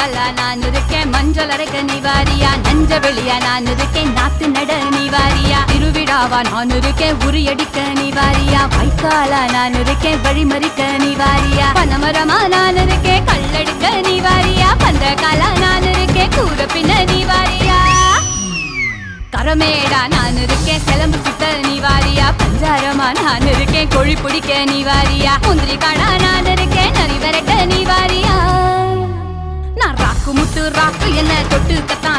கல்லா நான் இருக்கேன், மஞ்சள் அரைக்க நீ வாரியா, நஞ்ச வெளியா நான் இருக்கேன், நாத்து நட நீ வாரியா, திருவிழாவா நான் இருக்கேன், உரியடிக்க நீ வாரியா, வைக்காலா நான் இருக்கேன், வழிமறிக்க நீ வாரியா, பனமரமா நான் இருக்கேன், கல்லடிக்க நீ வாரியா, பந்த காலா நான் இருக்கேன், கூற பின்ன நீ வாரியா, கரமேடா நான் இருக்கேன், சிலம்பு சுத்த நீ வாரியா, பஞ்சாரமா நான் இருக்கேன், கொழி பிடிக்க நீ வாரியா, முந்திரி காடா நான் இருக்கேன், நரி விரட்ட நீ வாரியா, நான் ராக்கு முட்டு ராக்கு என்ன தொட்டு கத்தா